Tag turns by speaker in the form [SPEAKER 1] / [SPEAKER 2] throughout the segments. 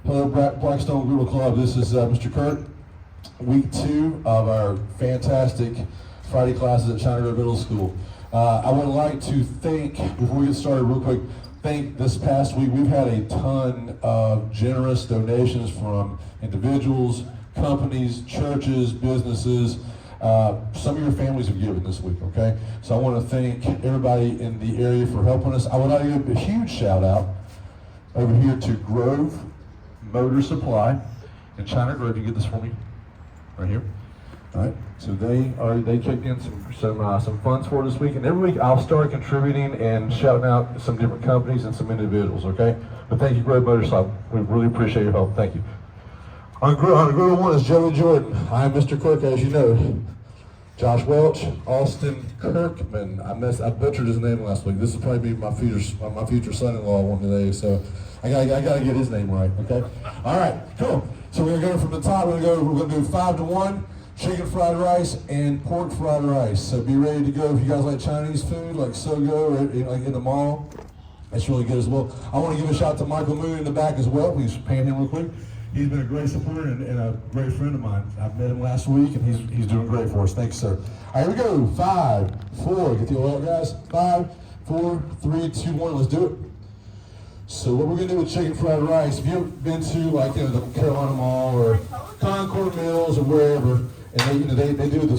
[SPEAKER 1] Hello, Blackstone Griddle Club. This is Mr. Kurt. Week 2 of our fantastic Friday classes at China Grove Middle School. I would like to thank, before we get started real quick, thank this past week. We've had a ton of generous donations from individuals, companies, churches, businesses. Some of your families have given this week, okay? So I want to thank everybody in the area for helping us. I would like to give a huge shout out over here to Grove Motor Supply in China Grove. You get this for me, right here. All right. So they kicked in some funds for this week, and every week I'll start contributing and shouting out some different companies and some individuals. Okay. But thank you, Grove Motor Supply. We really appreciate your help. Thank you. On Griddle 1 is Joey Jordan. I'm Mr. Kirk, as you know. Josh Welch, Austin Kirkman. I butchered his name last week. This will probably be my future son-in-law one today, so I gotta get his name right. Okay. All right. Cool. So we're gonna go from the top. We're gonna do 5 to 1. Chicken fried rice and pork fried rice. So be ready to go if you guys like Chinese food, like Sogo or like in the mall. That's really good as well. I want to give a shout out to Michael Moon in the back as well. Please pan him real quick. He's been a great supporter and a great friend of mine. I've met him last week, and he's doing great for us. Thanks, sir. All right, here we go. 5, 4. Get the oil, guys. 5, 4, 3, 2, 1. Let's do it. So what we're gonna do with chicken fried rice? If you've been to the Carolina Mall or Concord Mills or wherever, and they do the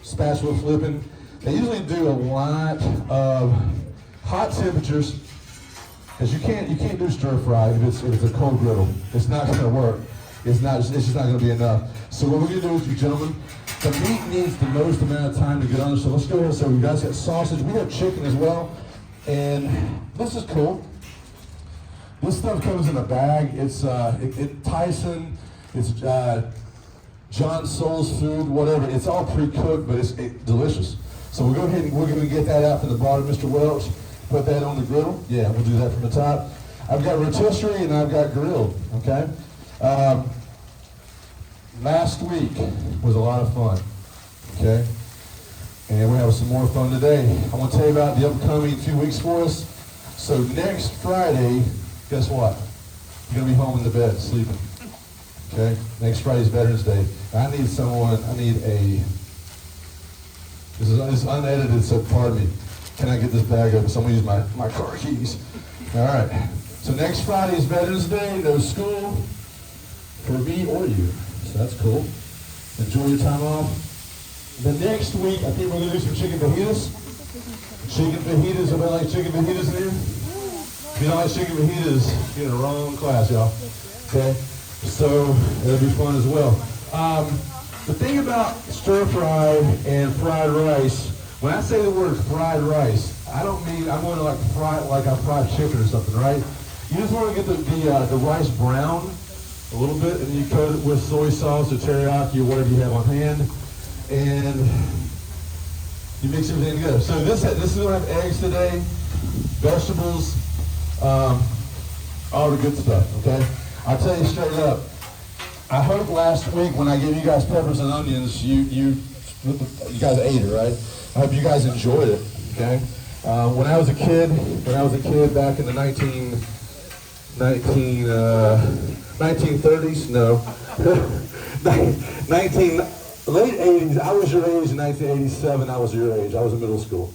[SPEAKER 1] spatula flipping. They usually do a lot of hot temperatures. Because you can't do stir fry if it's a cold griddle. It's not going to work. It's just not going to be enough. So what we're going to do is, you gentlemen, the meat needs the most amount of time to get on. So let's go ahead. So we guys got sausage. We have chicken as well, and this is cool. This stuff comes in a bag. It's Tyson. It's John Soul's Food. Whatever. It's all pre-cooked, but it's delicious. So we'll go ahead and we're going to get that out from the bottom, Mr. Welch. Put that on the griddle. Yeah, we'll do that from the top. I've got rotisserie and I've got grilled, okay? Last week was a lot of fun, okay? And we're having some more fun today. I want to tell you about the upcoming 2 weeks for us. So next Friday, guess what? You're going to be home in the bed sleeping, okay? Next Friday's Veterans Day. I need this is unedited, so pardon me. Can I get this bag open? Someone use my car keys. All right. So next Friday is Veterans Day. No school for me or you. So that's cool. Enjoy your time off. The next week, I think we're going to do some chicken fajitas. Chicken fajitas. Everybody like chicken fajitas in here? If you don't like chicken fajitas, you're in the wrong class, y'all. Okay? So it'll be fun as well. The thing about stir fry and fried rice, when I say the word fried rice, I don't mean I'm going to like a fried chicken or something, right? You just want to get the rice brown a little bit, and then you coat it with soy sauce or teriyaki or whatever you have on hand, and you mix everything together. So this is going to have eggs today, vegetables, all the good stuff. Okay, I'll tell you straight up. I hope last week when I gave you guys peppers and onions, you guys ate it, right? I hope you guys enjoyed it, okay? When I was a kid back in the 1930s, no, late 80s, I was your age in 1987, I was your age, I was in middle school.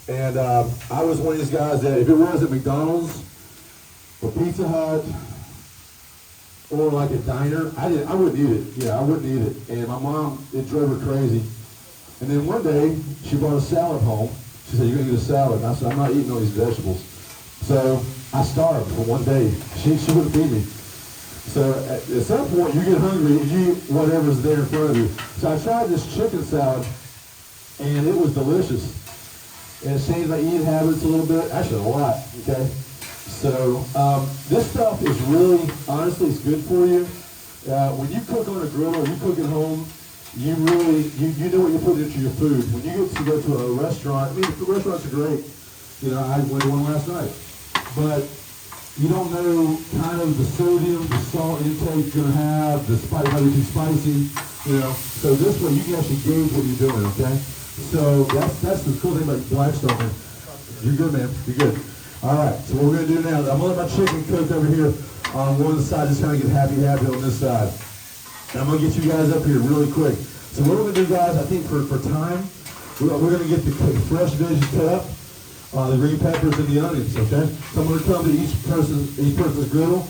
[SPEAKER 1] And I was one of these guys that if it was at McDonald's or Pizza Hut or like a diner, I wouldn't eat it. Yeah, I wouldn't eat it. And my mom, it drove her crazy. And then one day, she brought a salad home. She said, "You're going to get a salad." And I said, "I'm not eating all these vegetables." So I starved for one day. She wouldn't feed me. So at some point, you get hungry and you eat whatever's there in front of you. So I tried this chicken salad, and it was delicious. And it changed my eating habits a little bit. Actually, a lot, okay? So this stuff is really, honestly, it's good for you. When you cook on a grill or you cook at home, you know what you put into your food. When you get to go to a restaurant, I mean, the restaurants are great. You know, I went to one last night. But you don't know kind of the sodium, the salt intake you're going to have, the spice, might be too spicy, you know. So this way you can actually gauge what you're doing, okay? So that's the cool thing about Blackstone. You're good, man. You're good. All right, so what we're going to do now, I'm going to let my chicken cook over here on one side, just kind of get happy on this side. And I'm going to get you guys up here really quick. So what we're going to do, guys, I think for time, we're going to get the fresh veggies cut up, the green peppers and the onions, okay? So I'm going to come to each person's griddle,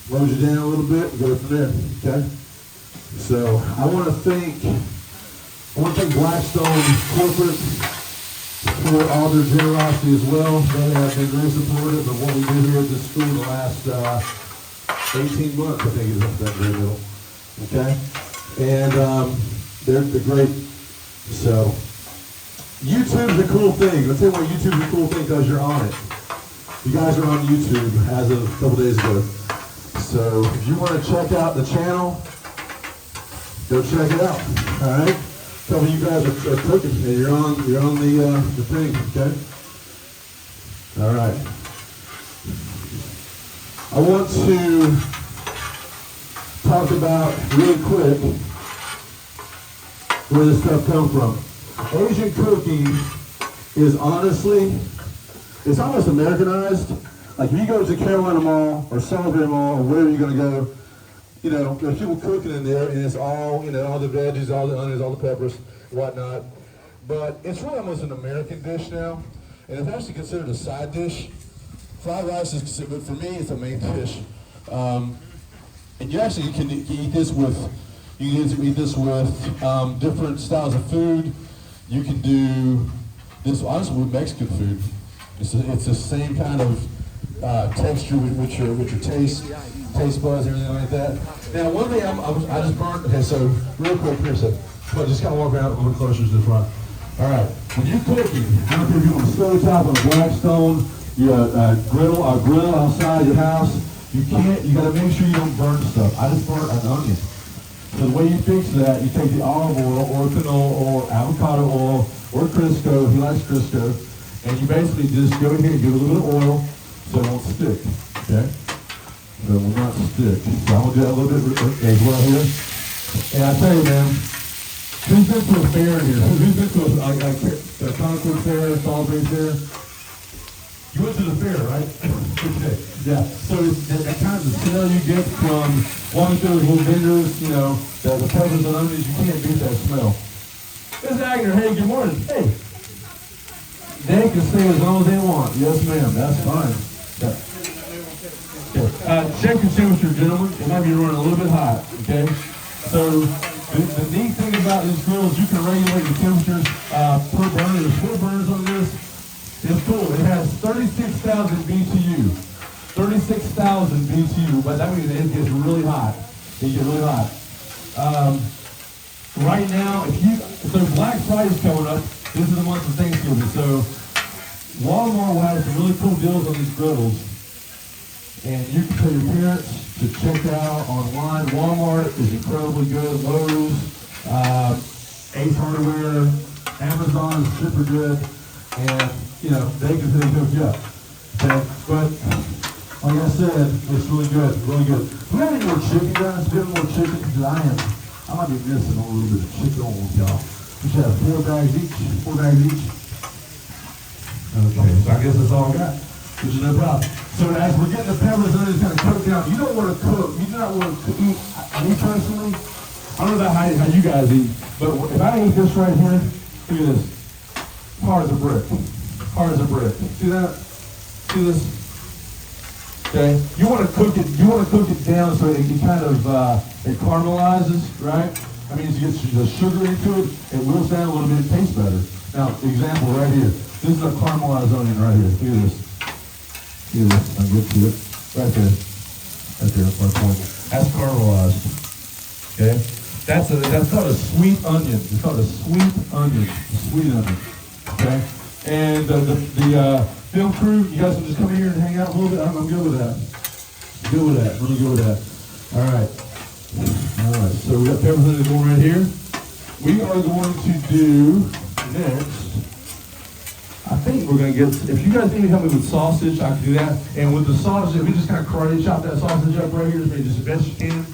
[SPEAKER 1] load you down a little bit, and go from there, okay? So I want to thank Blackstone Corporate for all their generosity as well. They have been very supportive of what we do here at this school the last 18 months, I think, is up that griddle, okay? And they're great. So YouTube's a cool thing. I'll tell you why YouTube's a cool thing, because you're on it. You guys are on YouTube as of a couple days ago. So if you want to check out the channel, go check it out. All right. Some of you guys are cooking, and you're on the thing. Okay. All right. I want to talk about really quick where this stuff comes from. Asian cooking is honestly, it's almost Americanized. Like if you go to Carolina Mall or Salisbury Mall or wherever you're going to go, you know, there's people cooking in there, and it's all, you know, all the veggies, all the onions, all the peppers, whatnot. But it's really almost an American dish now, and it's actually considered a side dish. Fried rice is considered, but for me, it's a main dish. And you actually can eat this with, different styles of food. You can do this, honestly, with Mexican food. It's the same kind of texture with your taste buds, everything like that. Now, one thing I just burned. Okay, so real quick, here, so just kind of walk around a little closer to the front. All right, when you're cooking, I don't care if you're on a stove top, on a Blackstone, griddle outside your house. You got to make sure you don't burn stuff. I just burnt an onion. So the way you fix that, you take the olive oil or canola or avocado oil or Crisco, if he likes Crisco, and you basically just go in here and give it a little bit of oil so it won't stick, okay? So it will not stick. So I'm going to do that a little bit as well here. And I tell you, man, who's been to a fair here? Who's been to a Concord Fair, Salisbury Fair? You went to the fair, right? Okay. Yeah. So that kind of the smell you get from walking through those little vendors, you know, the peppers and onions, you can't beat that smell. Ms. Agner, hey, good morning. Hey. They can stay as long as they want. Yes, ma'am. That's fine. Yeah. Check your temperature, gentlemen. It might be running a little bit hot, okay? So the neat thing about these grills, you can regulate the temperatures per burner. There's 4 burners on this. It's cool. It has 36,000 BTU. 36,000 BTU, but that means it gets really hot. It gets really hot. Right now, so Black Friday's coming up. This is the month of Thanksgiving. So Walmart will have some really cool deals on these griddles. And you can tell your parents to check out online. Walmart is incredibly good. Lowe's, Ace Hardware, Amazon is super good. And, you know, they can hook you up. Okay? But, like I said, it's really good, really good. Do we have any more chicken, guys? Do we have more chicken? Because I might be missing a little bit of chicken on with y'all. We should have 4 bags each. 4 bags each. Okay, so I guess that's all we got. Which is no problem. So as we're getting the peppers and onions kind of cooked down, you don't want to cook. You do not want to eat. Me personally, I don't know about how you guys eat, but if I eat this right here, look at this. Hard as a brick. Hard as a brick. See that? See this? Okay. You want to cook it. You want to cook it down so it kind of it caramelizes, right? I mean, as you get the sugar into it, it wilts down a little bit. It tastes better. Now, example right here. This is a caramelized onion right here. Look at this. Look at this. I'll get to it. Right there. Right there. That's my point. That's caramelized. Okay. That's called a sweet onion. It's called a sweet onion. A sweet onion. Okay. And the film crew, you guys can just come in here and hang out a little bit. I'm good with that. Good with that. Really good with that. All right. All right. So we got peppers and onions going right here. We are going to do next. I think we're going to get, if you guys need to help me with sausage, I can do that. And with the sausage, if we just kind of karate chop that sausage up right here, maybe just the best you can,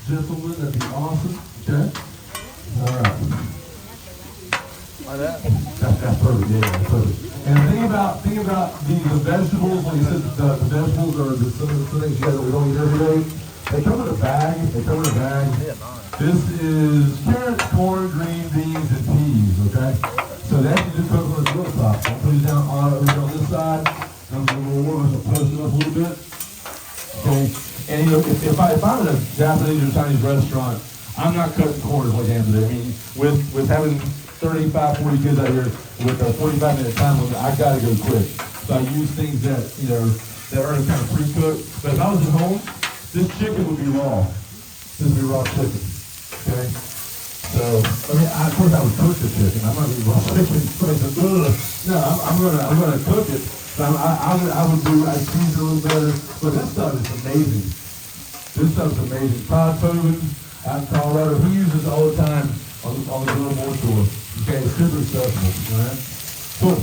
[SPEAKER 1] gentlemen, that'd be awesome. Okay? All right. That's perfect, yeah, that's perfect. And think about the vegetables, like you said, the vegetables are some of the things you guys we don't eat every day. They come in a bag, This is carrots, corn, green beans, and peas, okay? So that you just cook on this little top. I'll put it down on this side. I'm going to warm it up, post it up a little bit. Okay? And you know, if I'm in a Japanese or Chinese restaurant, I'm not cutting corners like I am today. I mean, with having 35, 40 kids out here with a 45-minute time limit, I gotta go quick. So I use things that, you know, that are kind of pre-cooked. But if I was at home, this chicken would be raw. This would be raw chicken. Okay? So, I mean, of course I would cook the chicken. I'm not gonna eat raw chicken. No, I'm gonna cook it. But I'd season it a little better. But this stuff is amazing. This stuff's amazing. Todd Tobin out in Colorado, he uses it all the time on the Griddle Board Tour. Okay, it's super accessible, all right? Cool.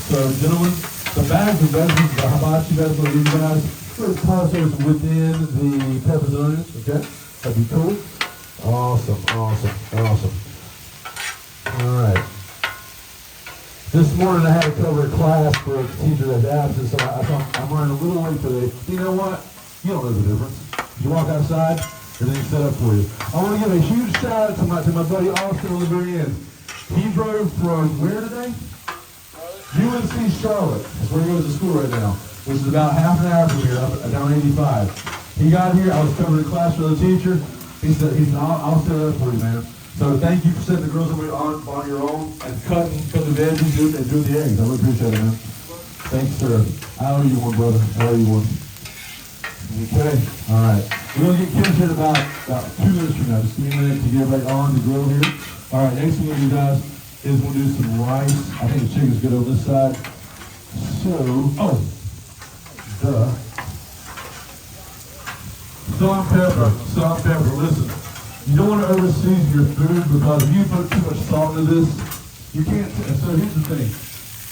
[SPEAKER 1] So, gentlemen, the bags of vegetables, the hibachi vegetables, these guys, we're going to toss those within the peppers and onions, okay? That'd be cool. Awesome. All right. This morning I had to cover a class for a teacher that's absent, so I'm running a little late today. You know what? You don't know the difference. You walk outside, everything's set up for you. I want to give a huge shout out to my buddy Austin on the very end. He drove from where today? UNC Charlotte. That's where he goes to school right now, which is about half an hour from here, down 85. He got here, I was covering a class for the teacher. He said, I'll set it up for you, man. So thank you for setting the grills on your own and cutting the veggies and doing the eggs. I really appreciate it, man. Thanks, sir. I owe you one, brother. I owe you one. Okay, all right. We're going to get kids in about 2 minutes from now. Just give me a minute to get everybody on the grill here. All right, next thing we're going to do, guys, is we'll do some rice. I think the chicken's good on this side. Salt and pepper. Listen, you don't want to over-season your food because if you put too much salt into this, you can't. So here's the thing.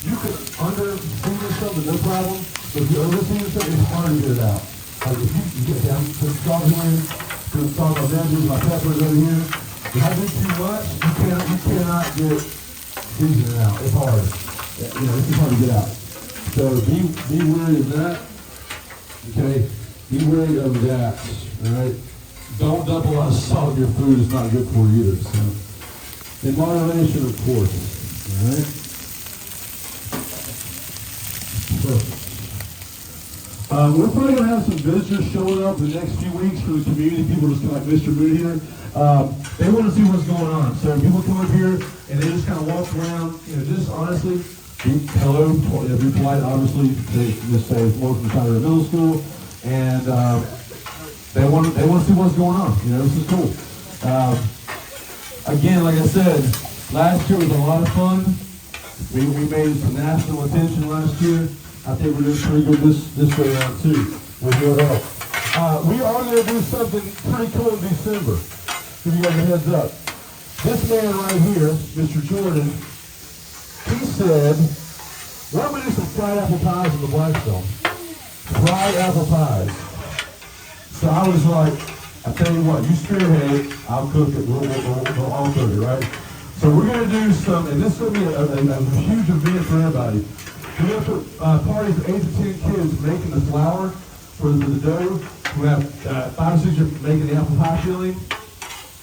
[SPEAKER 1] You can under-season something, no problem. But if you over-season something, it's hard to get it out. Like if you get down, put salt in, put salt on veggies, my peppers over here. If I do too much, you cannot get seasoning out. It's hard. You know, it's hard to get out. So be wary of that. Okay? Be wary of that. Alright? Don't dump a lot of salt in your food. It's not good for you either. So in moderation, of course. Alright? Perfect. We're probably going to have some visitors showing up in the next few weeks for the community. People just kind of like Mr. Moon here. They want to see what's going on. So people come up here and they just kind of walk around. You know, just honestly, hello, be polite. Obviously, they just say welcome to China Middle School, and they want to see what's going on. You know, this is cool. Again, like I said, last year was a lot of fun. We made some national attention last year. I think we're doing pretty good this way around too, with your help. We are going to do something pretty cool in December. Give you guys a heads up. This man right here, Mr. Jordan, he said, we're going to do some fried apple pies in the Blackstone. Fried apple pies. So I was like, I tell you what, you spearhead it, I'll cook it, we'll all cook it, right? So we're going to do some, and this is going to be a huge event for everybody. We're going to put parties of 8 to 10 kids making the flour for the dough. We have 5 or 6 are making the apple pie filling,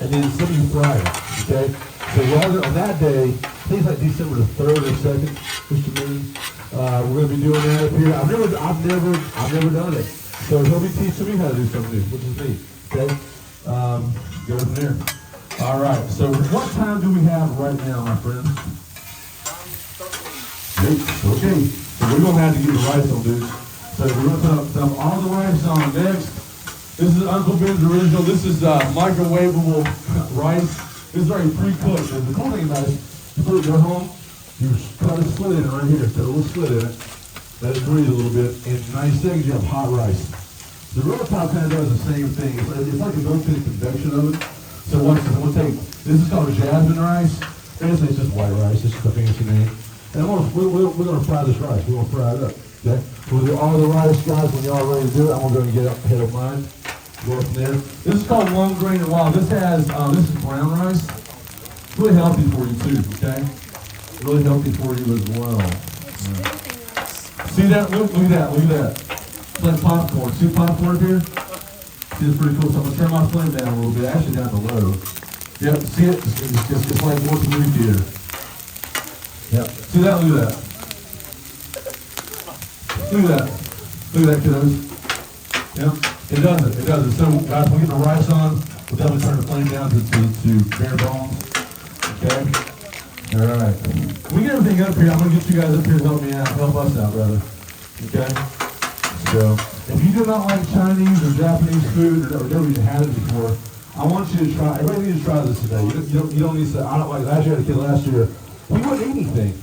[SPEAKER 1] and then some of you fry it, okay? So we're on that day, I think it's like December the 3rd or 2nd, Mr. Moon. We're going to be doing that up here. I've never done it. So he'll be teaching me how to do something new, which is neat, okay? Go from there. All right, so what time do we have right now, my friends? Okay, so we're going to have to get the rice on, dude. So we're going to dump all the rice on next. This is Uncle Ben's original. This is microwavable rice. This is already pre-cooked. And the cool thing about it is, you put it in your home, you cut a slit in it right here, cut a little slit in it, let it breathe a little bit, and 90 seconds you have hot rice. The real top kind of does the same thing. It's like a built-in convection oven. So we'll take, this is called jasmine rice. Basically, it's just white rice. It's just a fancy name. And we're going to fry this rice. We're going to fry it up. Okay? We'll do all the rice, guys. When y'all ready to do it, I'm going to get up ahead of mine. Go from there. This is called long grain and wild. This is brown rice. It's really healthy for you too. Okay? really healthy for you as well. See that? Look at that. Look at that. It's like popcorn. See popcorn here? See, it's pretty cool. So I'm going to turn my flame down a little bit. Actually, down to low. Yep. See it? It's like watching a movie theater. Yep. See that? Look at that. Look at that. Look at that, kiddos. Yep. It does it. It does it. So, guys, when we get the rice on, we'll definitely turn the flame down to bare bones. Okay? All right. When we get everything up here, I'm going to get you guys up here to help me out. Help us out, brother. Okay? So, if you do not like Chinese or Japanese food or never even had it before, I want you to try, everybody needs to try this today. You don't need to say, I don't like, I actually had a kid last year, he wouldn't eat anything.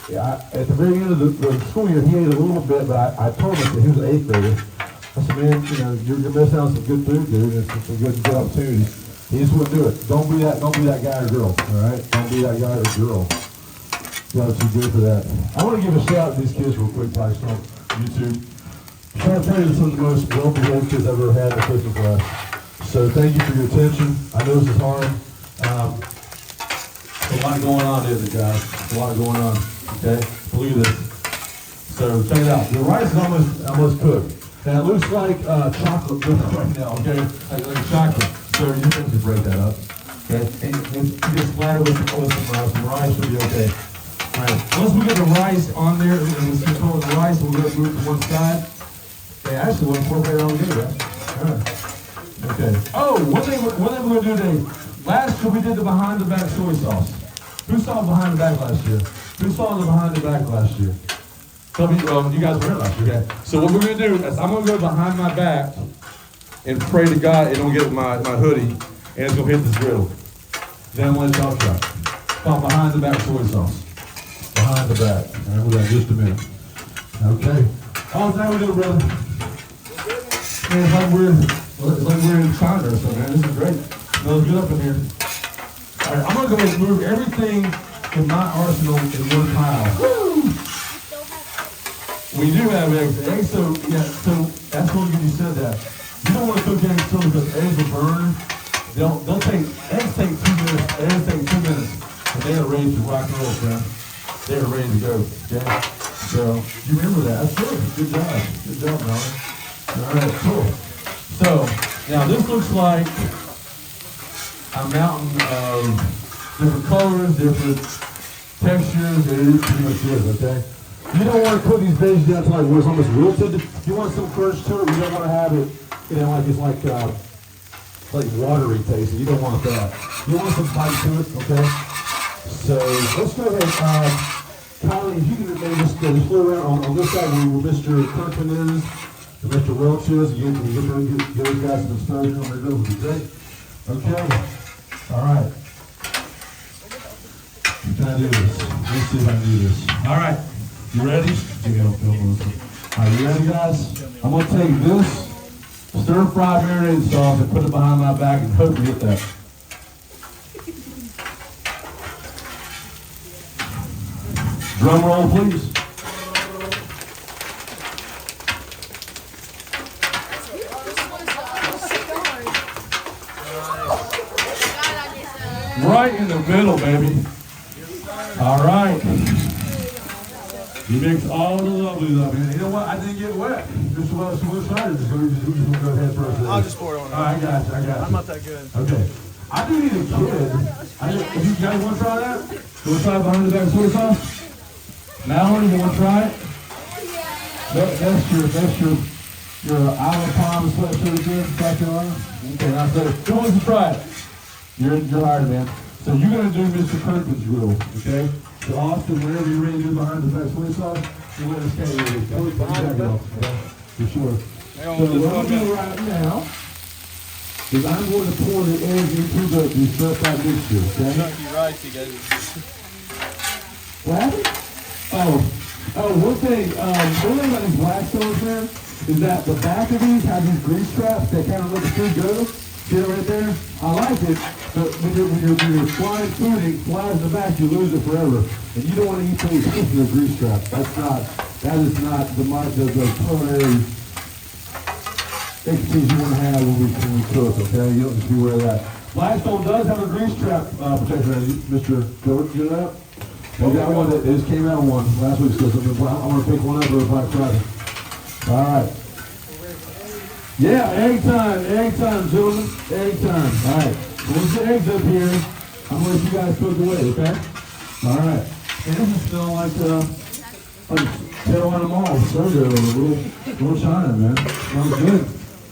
[SPEAKER 1] Yeah, at the very end of the school year, he ate a little bit, but I told him that he was an 8th grader. I said, man, you know, you're missing out on some good food, dude. It's some good opportunities. He just wouldn't do it. Don't be that guy or girl, all right? Don't be that guy or girl. You got too good for that. I want to give a shout out to these kids real quick, Blackstone, YouTube. I'm trying to tell you, this is some of the most well-behaved kids I've ever had in a Christmas class. So thank you for your attention. I know this is hard. A lot going on, isn't it, guys? A lot going on. Okay, look at this. So check it out. The rice is almost cooked. Now it looks like chocolate right now. Okay, like chocolate. So you have to break that up. Okay, and you just splatter with some rice will be okay. All right. Once we get the rice on there and we control the rice, we're going to move to one side. Okay, actually, we'll incorporate it all together. All right. Okay. Oh, one thing we're going to do today. Last year we did the behind the back soy sauce. Who saw behind the back last year? Who saw the behind the back last year? Tell me, you guys were here last year, okay? So what we're going to do is I'm going to go behind my back and pray to God and I'm going to get my hoodie and it's going to hit this griddle. Then I'm going to let y'all try. It's called behind the back soy sauce. Behind the back. All right, we'll do that in just a minute. Okay. Oh, now we do it, brother. Man, it's like we're in China or something, man. This is great. Smells good up in here. All right, I'm going to go ahead and move everything in my arsenal in one pile. Woo! We do have eggs. Eggs, so that's what you said that. You don't want to cook eggs so because eggs will burn. Eggs take 2 minutes. Eggs take 2 minutes. And they are ready to rock and roll, friend. They are ready to go. Okay? So, you remember that. That's good. Good job. Good job, Melanie. All right, cool. So, now this looks like a mountain of different colors, different textures. It is pretty much is, okay? You don't want to put these veggies down to like where it's almost wilted. You want some crunch to it. You don't want to have it, you know, like it's like watery taste. You don't want that. You want some bite to it, okay? So let's go ahead. Kylie, if you can maybe just flow around on this side where Mr. Kirkman is, and Mr. Welch is, and get those guys some exposure on their grill would be great. Okay. All right. Can I do this? Let's see if I can do this. All right. You ready? All right, you ready, guys? I'm going to take this stir-fry marinade sauce and put it behind my back and hope to get that. Drum roll, please. Right in the middle, baby. All right. You mix all the lovelies up in. You know what? I didn't get wet. Just what side is who's going to go ahead first?
[SPEAKER 2] I'll just pour it on.
[SPEAKER 1] All right, I got you.
[SPEAKER 2] I'm not that good.
[SPEAKER 1] Okay. I do need a kid. If you guys want to try that? You want to try behind the back soy sauce? Mallory, you want to try it? That's your Isle Palm sweatshirt again, South Carolina. Okay, now so who wants to try it? You're hired, man. So you're going to do Mr. Kirkman's grill, okay? So Austin, whenever you're ready to do behind the back soy sauce, you let us carry it. Put it behind the back, okay? For sure. So what I'm going to do right now is I'm going to pour the eggs into the stir-fry mixture, okay?
[SPEAKER 2] Chunky ricey, guys.
[SPEAKER 1] What happened? One thing about these Blackstones, man, is that the back of these have these grease traps that kind of let the food go. See it right there? I like it, but when you're flying food, it flies in the back, you lose it forever. And you don't want to eat things with the grease trap. That is not the culinary expertise you want to have when we cook, okay? You don't just be aware of that. Blackstone does have a grease trap protector. Mr. George, you know that? We got one that just came out one last week, so I'm going to pick one up for Black Friday. All right. Yeah, egg time, gentlemen. Egg time. All right. So once the egg's up here, I'm going to let you guys cook away, okay? All right. And this is smelling like Carolina Mall, Sergio, little China, man. Smells good.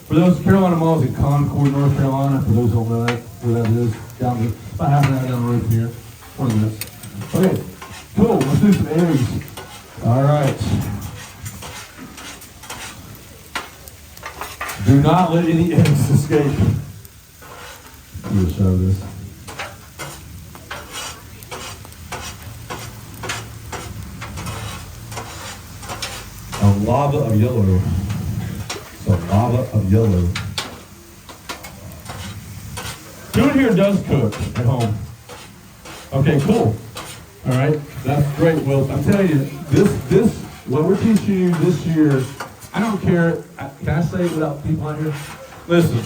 [SPEAKER 1] For those Carolina Malls in Concord, North Carolina, for those who don't know that, where that is, down about half an hour down the road from here. 20 minutes. Okay, cool. Let's do some eggs. All right. Do not let any eggs escape. I'm going to show this. A lava of yellow. So lava of yellow. Who in here does cook at home? Okay, cool. All right, that's great. Well, I'm telling you, this what we're teaching you this year. I don't care. Can I say it without people out here? Listen,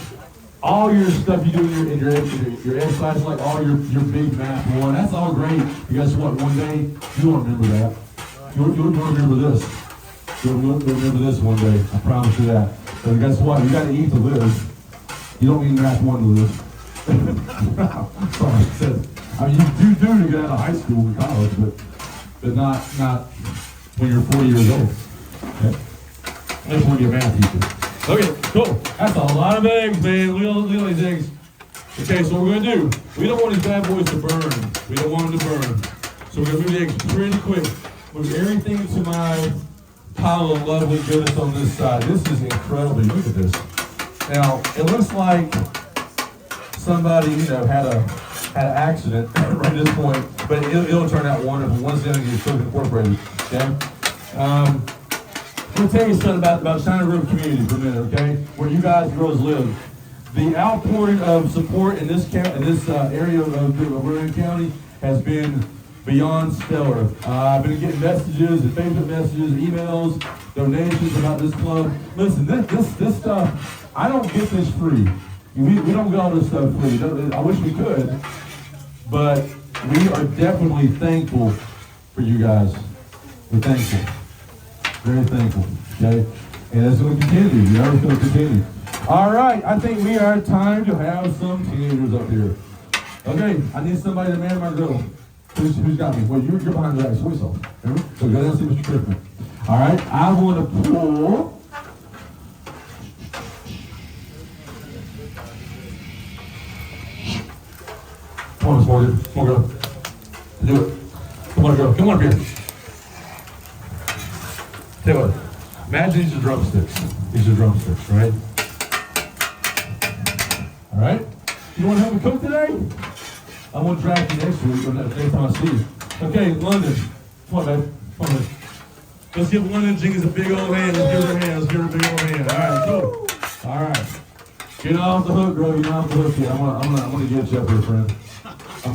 [SPEAKER 1] all your stuff you do in your ed class, like all your big math one, that's all great. But guess what? One day you won't remember that. You'll remember this. You'll remember this one day. I promise you that. But guess what? You got to eat to live. You don't need math one to live. Sorry, I said. I mean, you do to get out of high school and college, but not when you're 40 years old. Okay? That's when you're a math teacher. Okay, cool. That's a lot of eggs, man. Look at these eggs. Okay, so what we're gonna do, we don't want these bad boys to burn. We don't want them to burn. So we're gonna move the eggs pretty quick. Move everything to my pile of lovely goodness on this side. This is incredible. Look at this. Now, it looks like somebody, had an accident right at this point, but it'll turn out wonderful once it's gonna get cooked and incorporated. Okay? I'm gonna tell you something about China River community for a minute, okay? Where you guys and girls live. The outpouring of support in this area of Marin County has been beyond stellar. I've been getting messages and Facebook messages, emails, donations about this club. Listen, this stuff, I don't get this free. We don't get all this stuff free. I wish we could, but we are definitely thankful for you guys. We're thankful. Very thankful, okay? And it's going to continue. It's going to continue. All right, I think we are time to have some teenagers up here. Okay, I need somebody to man my griddle. Who's got me? Well, you're behind the back, so whistle. So go down and see Mr. Crickman. All right, I want to pull. Come on, small girl. Come on, girl. Do it. Come on, girl. Come on up here. Tell you what, imagine these are drumsticks. These are drumsticks, right? All right? You want to help me cook today? I'm going to draft you next week or next time I see you. Okay, London. Come on, babe. Come on, babe. Let's give London Jenkins a big old hand. Let's give her a hand. Let's give her a big old hand. All right, cool. All right. Get off the hook, girl. You're not off the hook yet. I'm gonna get you up here, friend. I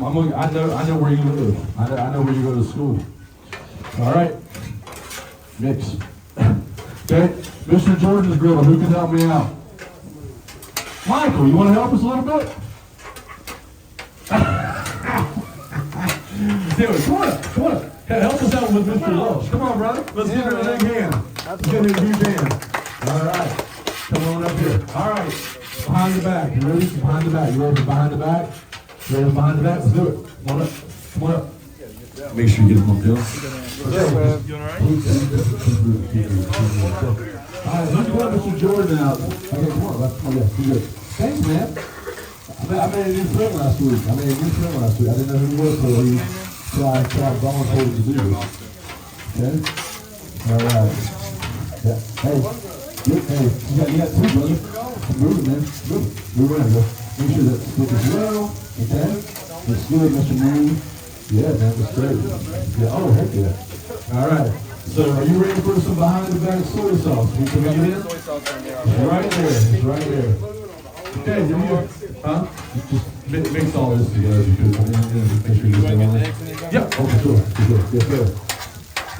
[SPEAKER 1] know where you live. I know where you go to school. All right. Mix. Okay. Mr. Jordan's Griddle. Who can help me out? Michael, you want to help us a little bit? Dude, come on up. Come on up. Hey, help us out with Mr. Welch. Come on, brother. Let's give him a big hand. Let's give him a huge hand. All right. Come on up here. All right. Behind the back. You ready? Behind the back. You ready for behind the back? You ready for behind the back? Let's do it. Come on up. Come on up. Make sure you get them up, Bill. You all right? All right, let's put Mr. Jordan out. Okay, come on. Come on, yeah, you good. Thanks, man. I made a new friend last week. I didn't know who he was, so I volunteered to do this. Okay? All right. Yeah. Hey, you got two, brother. Move it, man. Move around, bro. Make sure that stick is well. Okay? That's good, Mr. Moon. Yeah, man, that's great. Yeah, oh, heck yeah. All right. So, are you ready for some behind-the-back soy sauce? Can we get in? It's right there. It's right there. Okay, here we go. Huh? Just mix all this together because I'm going to make sure you get on it. Yep. Oh, for sure. Yes, sir.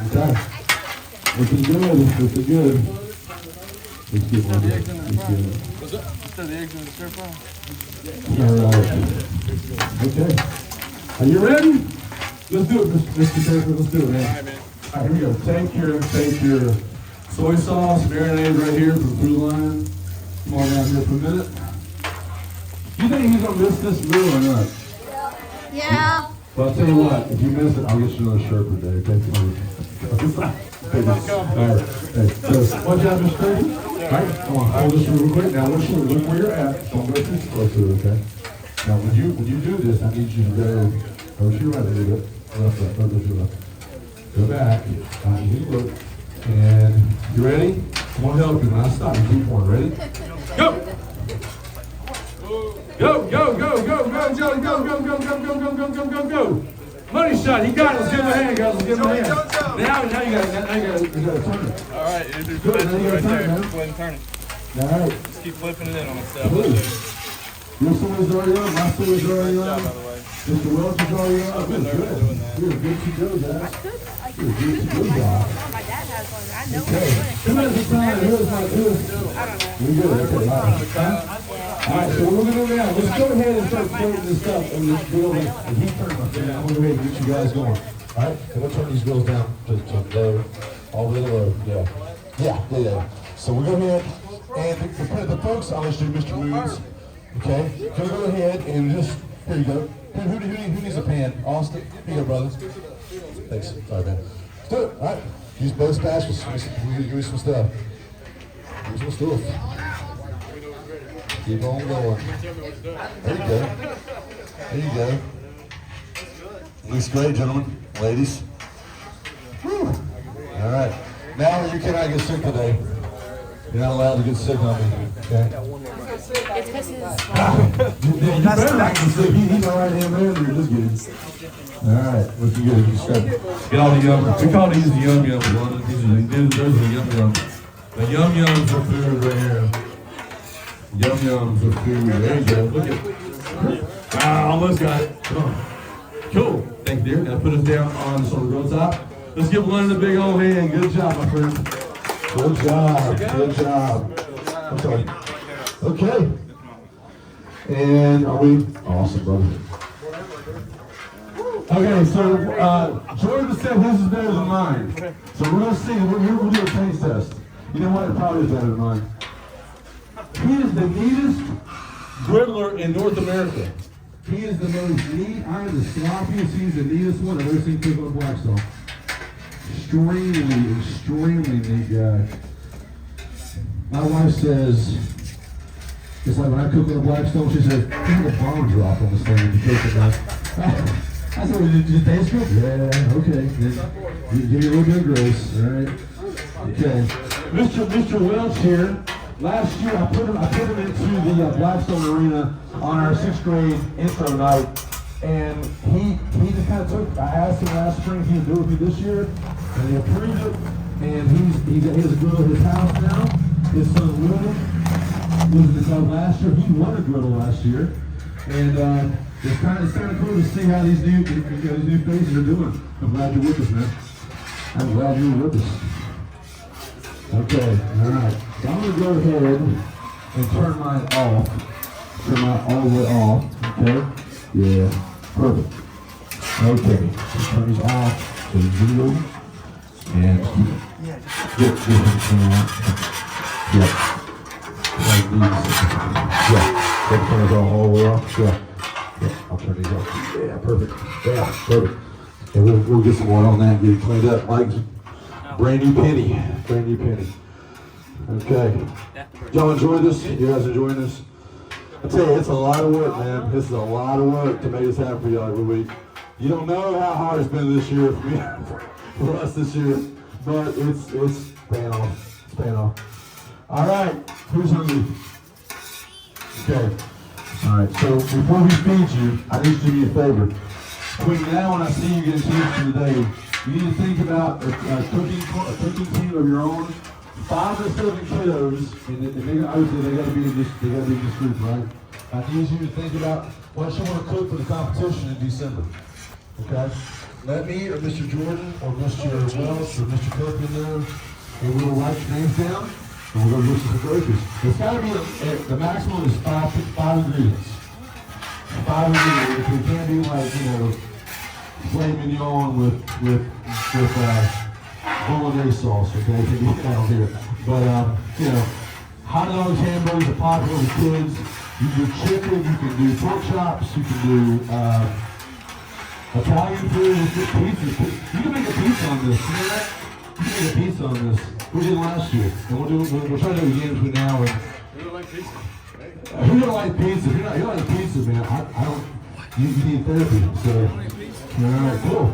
[SPEAKER 1] Okay. Looking good. Looking good. Let's get one.
[SPEAKER 2] What's up? The eggs in the stir fry?
[SPEAKER 1] All right. Okay. Are you ready? Let's do it, Mr. Kirkland. Let's do it, man.
[SPEAKER 2] All right, man.
[SPEAKER 1] All right, here we go. Take your soy sauce, marinade right here from Food Line. Come on down here for a minute. You think he's gonna miss this meal or not?
[SPEAKER 3] Yeah.
[SPEAKER 1] Well, I'll tell you what, if you miss it, I'll get you another shirt for day, okay? All right, hey, so, watch out, Mr. Craig. All right, come on, hold this real quick. Now, look where you're at. Don't go too close to it, okay? Now, when you do this, I need you to go to your right a little bit. Left, go to your left. Go back. I need you to look. And you ready? I'm gonna help you. When I stop, you keep going. Ready? Go! Go, go, go, go, go, Joey, go, go, go, go, go, go, go, go, go, go. Money shot, he got it. Let's give him a hand, guys. Let's give him a hand. Now you gotta turn it.
[SPEAKER 2] All right, you do
[SPEAKER 1] Good,
[SPEAKER 2] flip
[SPEAKER 1] now you
[SPEAKER 2] right
[SPEAKER 1] gotta
[SPEAKER 2] there.
[SPEAKER 1] turn it, man.
[SPEAKER 2] Go ahead and turn it.
[SPEAKER 1] All right.
[SPEAKER 2] Just keep flipping it in on itself.
[SPEAKER 1] Please. Your story's already on, my story's already
[SPEAKER 2] Good job,
[SPEAKER 1] on.
[SPEAKER 2] by the way.
[SPEAKER 1] Mr. Welch is already on. Good, good. You're good to go, guys. You're good to go, guys.
[SPEAKER 3] My dad has one. I know
[SPEAKER 1] Okay. 2 minutes of time. Here's my good. We good. Okay, all right. All right, so what we're gonna do now, let's go ahead and start floating this stuff on this grill. And he turned my thing. I'm gonna go ahead and get you guys going. All right, and we'll turn these grills down to low, all the way to low. Yeah. So we're going ahead and the folks, I'll let you do Mr. Moods. Okay, go ahead and just, here you go. Who needs a pan? Austin? Here you go, brother. Thanks. Sorry, man. Let's do it. All right. Use both spatulas. Give me some stuff. Give me some stuff. Keep on going. There you go. There you go. Looks great, gentlemen, ladies. Whew. All right. Now you cannot get sick today. You're not allowed to get sick on me. Okay?
[SPEAKER 3] It's because his.
[SPEAKER 1] You better not get sick. He's my right hand man. You're just kidding. All right. Looking good. Just get all the yum. We call these the yum yums. These are the yum yums. The yum yums are food right here. Yum yums are food. There you go. Look at. Almost got it. Come on. Cool. Thank you, dear. Now put us down on the grill top. Let's give London a big old hand. Good job, my friend. Good job. Good job. I'm sorry. Okay. And are we awesome, brother? Okay, so Jordan said his is better than mine. So we're gonna see. We'll do a taste test. You know what? It probably is better than mine. He is the neatest griddler in North America. He is the most neat. I am the sloppiest. He's the neatest one I've ever seen cook on Blackstone. Extremely neat guy. My wife says, it's like when I cook on a Blackstone, she says, you have a bomb drop on the stand when you cook it now. I said, well, did you taste good? Yeah, okay. Then you give me a little bit of grace, all right? Okay. Mr. Welch here. Last year, I put him into the Blackstone Arena on our 6th grade intro night, and he just kind of took. I asked him last spring if he would do it with me this year, and he approved it. And he has a griddle at his house now. His son William was in the club last year. He won a griddle last year, and it's kind of cool to see how these new faces are doing. I'm glad you're with us, man. I'm glad you're with us. Okay, all right. So I'm gonna go ahead and turn mine off. Turn mine all the way off. Okay. Yeah. Perfect. Okay. So turn these off to zero. And get this one. Yeah. Like these. Yeah. Turn these all the way off. Yeah. I'll turn these off. Yeah. Perfect. Yeah. Perfect. And we'll get some more on that. Get it cleaned up. Like brand new penny. Brand new penny. Okay. Y'all enjoy this? You guys enjoying this? I tell you, it's a lot of work, man. This is a lot of work to make this happen for y'all every week. You don't know how hard it's been this year for me, for us this year, but it's paying off. It's paying off. All right, who's hungry? Okay. All right. So before we feed you, I need you to do me a favor. Between now and I see you get a chance for today, you need to think about a cooking team of your own. 5 to 7 kiddos, and obviously they got to be in this group, right? I need you to think about what you want to cook for the competition in December. Okay? Let me or Mr. Jordan or Mr. Welch or Mr. Kirkland know, and we'll write your names down, and we're going to listen to groceries. It's got to be the maximum is 5 ingredients. 5 ingredients. We can't do like filet mignon with bolognese sauce, okay? Can you get out here? But, you know, hot dogs, hamburgers are popular with kids. You can do chicken, you can do pork chops, you can do Italian food, you can pizza. You can make a pizza on this, you know that? You can make a pizza on this. We did last year, and we'll try to do it again between now and...
[SPEAKER 2] Who don't like pizza?
[SPEAKER 1] Who don't like pizza? If you don't like pizza, man, I don't... You need therapy, so... Alright, cool.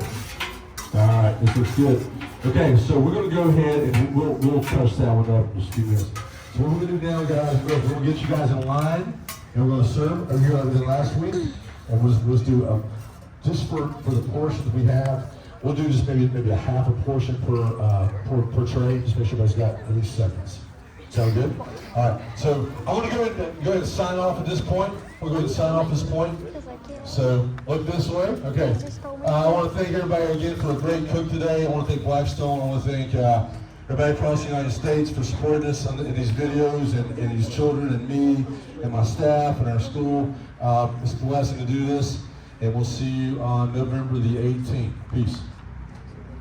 [SPEAKER 1] Alright, this looks good. Okay, so we're going to go ahead and we'll touch that one up in just a few minutes. So what we're going to do now, guys, we're going to get you guys in line, and we're going to serve over here like we did last week, and we'll just do, just for the portions we have, we'll do just maybe a half a portion per tray, just make sure everybody's got at least seconds. Sound good? All right, so I want to go ahead and sign off at this point. We're going to sign off at this point. So look this way. Okay. I want to thank everybody again for a great cook today. I want to thank Blackstone. I want to thank everybody across the United States for supporting us in these videos and these children and me and my staff and our school. It's a blessing to do this, and we'll see you on November the 18th. Peace.